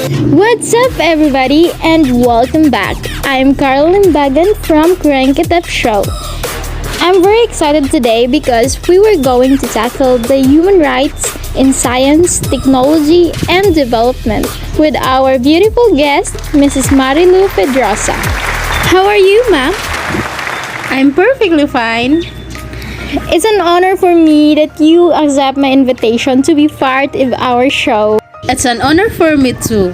What's up, everybody, and welcome back. I'm Carolyn Bagan from Crank It Up Show. I'm very excited today because we were going to tackle the human rights in science, technology, and development with our beautiful guest, Mrs. Marilu Pedrosa. How are you, ma'am? I'm perfectly fine. It's an honor for me that you accept my invitation to be part of our show. It's an honor for me too.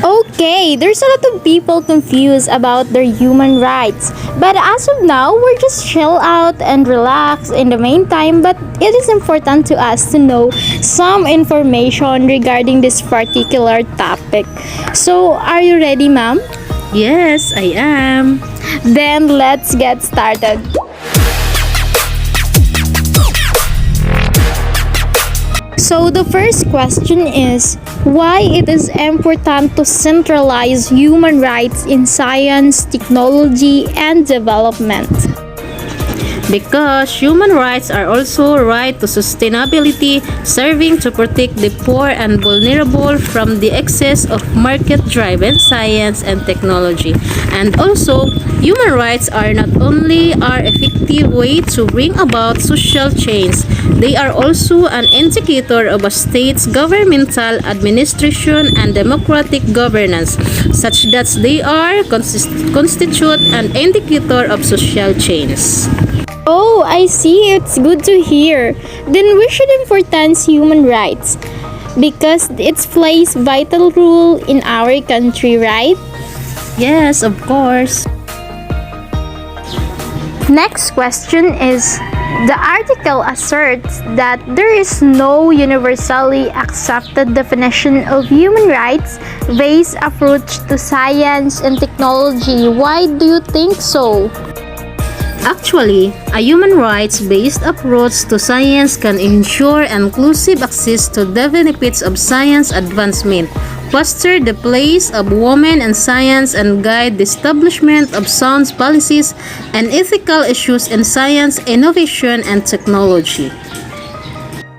Okay, there's a lot of people confused about their human rights. But as of now, we're just chill out and relax in the meantime. But it is important to us to know some information regarding this particular topic. So, are you ready, ma'am? Yes, I am. Then let's get started. So the first question is, why it is important to centralize human rights in science, technology, and development? Because human rights are also right to sustainability, serving to protect the poor and vulnerable from the excess of market-driven science and technology. And also, human rights are not only an effective way to bring about social change, they are also an indicator of a state's governmental administration and democratic governance, such that they are constitute an indicator of social change. Oh, I see. It's good to hear. Then we should importance human rights because it plays vital role in our country, right? Yes, of course. Next question is, the article asserts that there is no universally accepted definition of human rights-based approach to science and technology. Why do you think so? Actually, a human rights-based approach to science can ensure inclusive access to the benefits of science advancement, foster the place of women in science, and guide the establishment of sound policies and ethical issues in science, innovation, and technology.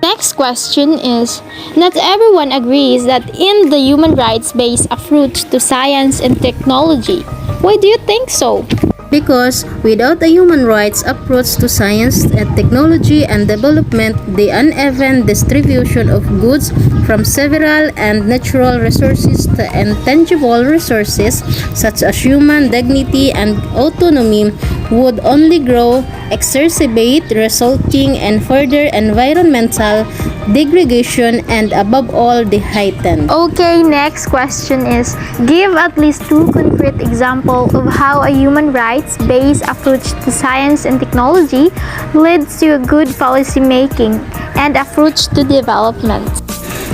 Next question is, not everyone agrees that in the human rights-based approach to science and technology. Why do you think so? Because without a human rights approach to science and technology and development, the uneven distribution of goods from several and natural resources to intangible resources such as human dignity and autonomy would only grow, exacerbate, resulting in further environmental degradation and above all the heightened. Okay, next question is, give at least two concrete examples of how a human rights-based approach to science and technology leads to a good policy making and approach to development.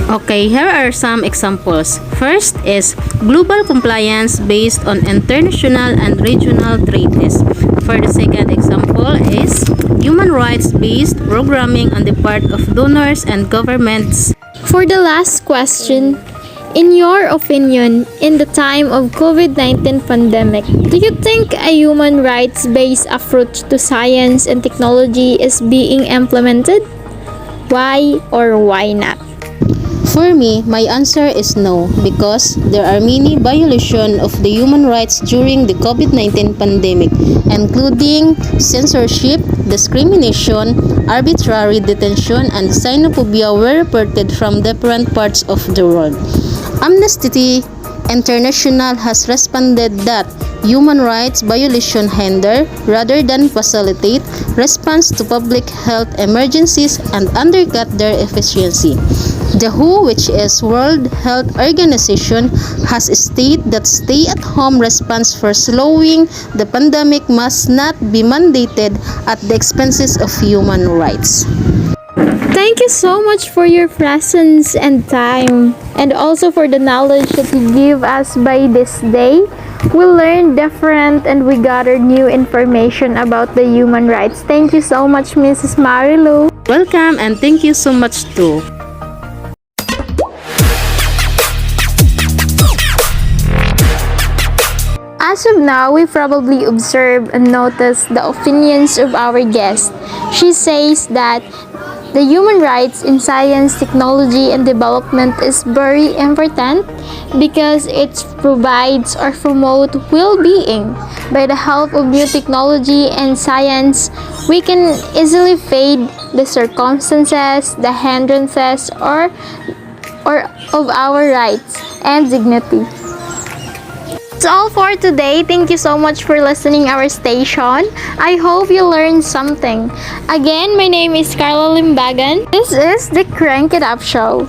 Okay, here are some examples. First is global compliance based on international and regional treaties. For the second example is human rights-based programming on the part of donors and governments. For the last question, in your opinion, in the time of COVID-19 pandemic, do you think a human rights-based approach to science and technology is being implemented? Why or why not? For me, my answer is no, because there are many violations of the human rights during the COVID-19 pandemic, including censorship, discrimination, arbitrary detention, and xenophobia were reported from different parts of the world. Amnesty International has responded that human rights violations hinder, rather than facilitate, response to public health emergencies and undercut their efficiency. The WHO, which is World Health Organization, has stated that stay-at-home response for slowing the pandemic must not be mandated at the expenses of human rights. Thank you so much for your presence and time, and also for the knowledge that you give us by this day. We learned different and we gathered new information about the human rights. Thank you so much, Mrs. Marilu. Welcome and thank you so much too. As of now, we probably observe and notice the opinions of our guest. She says that The human rights in science, technology, and development is very important because it provides or promote well-being. By the help of new technology and science, we can easily fade the circumstances, the hindrances, or of our rights and dignity. That's all for today. Thank you so much for listening our station. I hope you learned something. Again, my name is Carla Limbagan. This is the Crank It Up Show.